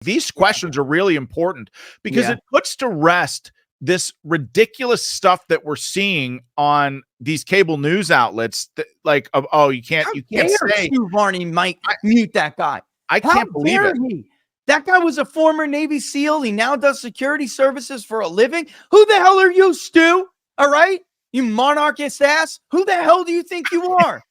These questions are really important because it puts to rest this ridiculous stuff that we're seeing on these cable news outlets that, like, you can't say Stu Varney might mute that guy. I can't believe it. That guy was a former Navy SEAL. He now does security services for a living. Who the hell are you, Stu? All right, you monarchist ass. Who the hell do you think you are?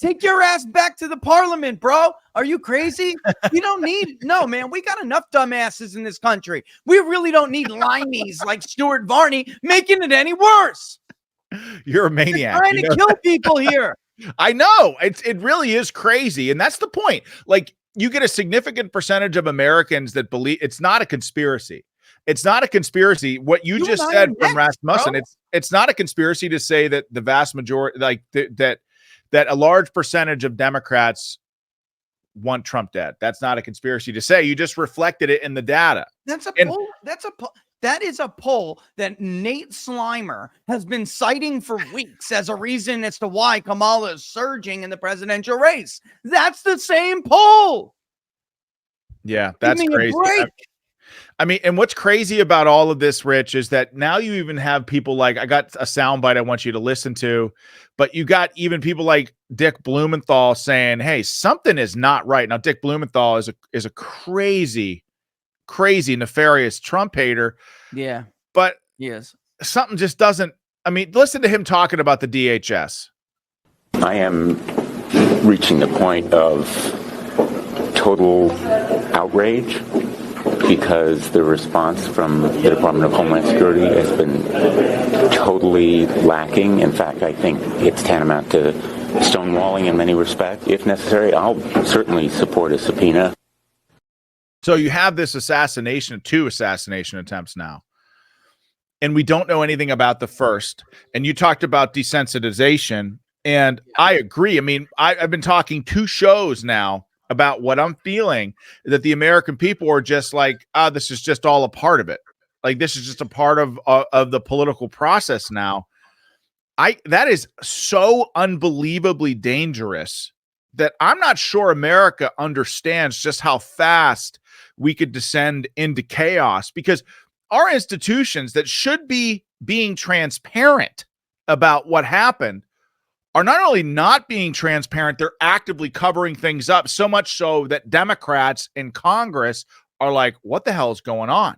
Take your ass back to the parliament, bro. Are you crazy? You don't need, no, man, we got enough dumbasses in this country. We really don't need limeys like Stuart Varney making it any worse. You're a maniac. You're trying to kill people here. I know. It really is crazy. And that's the point. Like, you get a significant percentage of Americans that believe it's not a conspiracy. It's not a conspiracy. What you just said from Rasmussen, it's not a conspiracy to say that the vast majority, like that a large percentage of Democrats want Trump dead. That's not a conspiracy to say. You just reflected it in the data. That's a poll. That is a poll that Nate Slimer has been citing for weeks as a reason as to why Kamala is surging in the presidential race. That's the same poll. Yeah, that's crazy. I mean, and what's crazy about all of this, Rich, is that now you even have people like, I got a soundbite I want you to listen to, but you got even people like Dick Blumenthal saying, hey, something is not right. Now, Dick Blumenthal is a crazy, nefarious Trump hater. Yeah. But yes, something just doesn't, I mean, listen to him talking about the DHS. I am reaching the point of total outrage because the response from the Department of Homeland Security has been totally lacking. In fact, I think it's tantamount to stonewalling in many respects. If necessary, I'll certainly support a subpoena. So you have this two assassination attempts now, and we don't know anything about the first. And you talked about desensitization, and I agree. I mean, I've been talking 2 shows now about what I'm feeling, that the American people are just like, this is just all a part of it. Like, this is just a part of the political process now. That is so unbelievably dangerous that I'm not sure America understands just how fast we could descend into chaos, because our institutions that should be being transparent about what happened are not only not being transparent, they're actively covering things up, so much so that Democrats in Congress are like, what the hell is going on?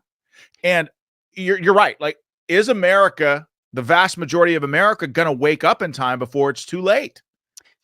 And you're right. Like, is America, the vast majority of America, going to wake up in time before it's too late?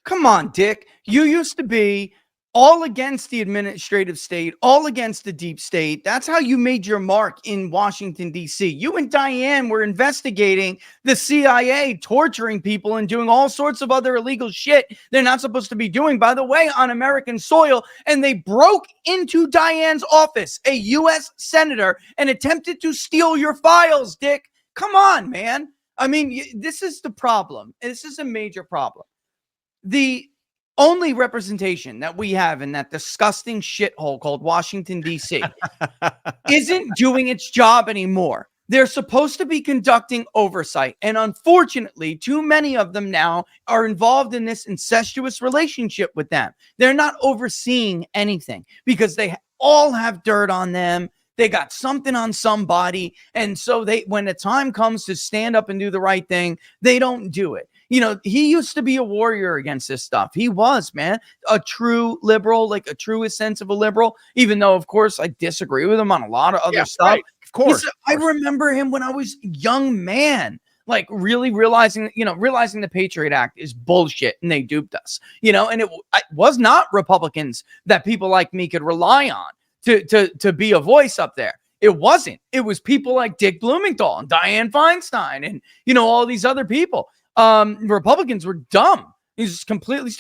Come on, Dick. You used to be all against the administrative state, all against the deep state. That's how you made your mark in Washington, D.C. You and Diane were investigating the CIA, torturing people and doing all sorts of other illegal shit they're not supposed to be doing, by the way, on American soil. And they broke into Diane's office, a U.S. senator, and attempted to steal your files, Dick. Come on, man. I mean, this is the problem. This is a major problem. The only representation that we have in that disgusting shithole called Washington, D.C. isn't doing its job anymore. They're supposed to be conducting oversight. And unfortunately, too many of them now are involved in this incestuous relationship with them. They're not overseeing anything because they all have dirt on them. They got something on somebody. And so when the time comes to stand up and do the right thing, they don't do it. You know, he used to be a warrior against this stuff. He was, man, a true liberal, like a truest sense of a liberal, even though, of course, I disagree with him on a lot of other stuff. Right. Of course. I remember him when I was a young man, like really realizing the Patriot Act is bullshit and they duped us, and it was not Republicans that people like me could rely on to be a voice up there. It wasn't. It was people like Dick Blumenthal and Dianne Feinstein and, all these other people. Republicans were dumb. He's just completely,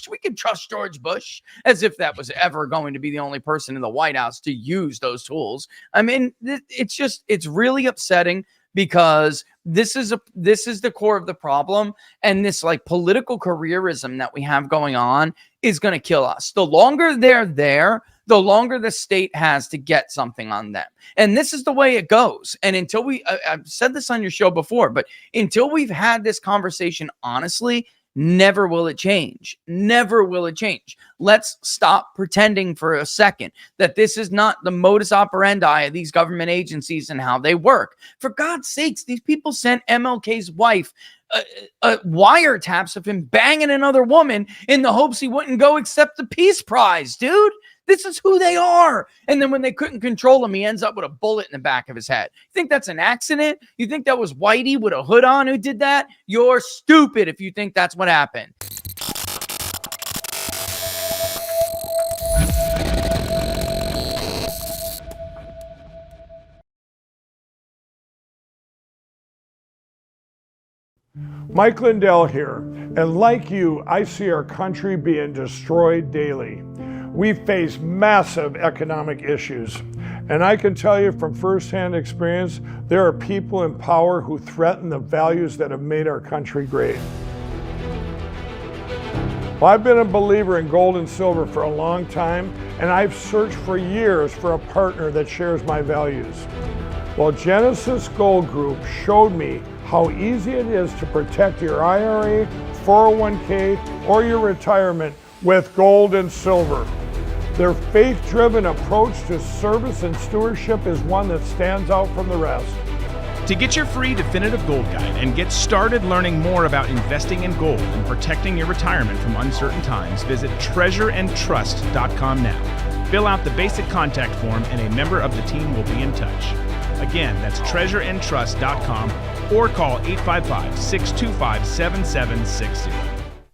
we could trust George Bush, as if that was ever going to be the only person in the White House to use those tools. I mean, it's really upsetting because this is the core of the problem. And this like political careerism that we have going on is going to kill us. The longer they're there, the longer the state has to get something on them. And this is the way it goes. And until I've said this on your show before, but until we've had this conversation honestly, Never will it change. Never will it change. Let's stop pretending for a second that this is not the modus operandi of these government agencies and how they work. For God's sakes, these people sent MLK's wife wiretaps of him banging another woman in the hopes he wouldn't go accept the Peace Prize, dude. This is who they are. And then when they couldn't control him, he ends up with a bullet in the back of his head. You think that's an accident? You think that was Whitey with a hood on who did that? You're stupid if you think that's what happened. Mike Lindell here, and like you, I see our country being destroyed daily. We face massive economic issues, and I can tell you from firsthand experience, there are people in power who threaten the values that have made our country great. Well, I've been a believer in gold and silver for a long time, and I've searched for years for a partner that shares my values. Well, Genesis Gold Group showed me how easy it is to protect your IRA, 401k, or your retirement with gold and silver. Their faith-driven approach to service and stewardship is one that stands out from the rest. To get your free definitive gold guide and get started learning more about investing in gold and protecting your retirement from uncertain times, visit treasureandtrust.com now. Fill out the basic contact form and a member of the team will be in touch. Again, that's treasureandtrust.com or call 855-625-7760.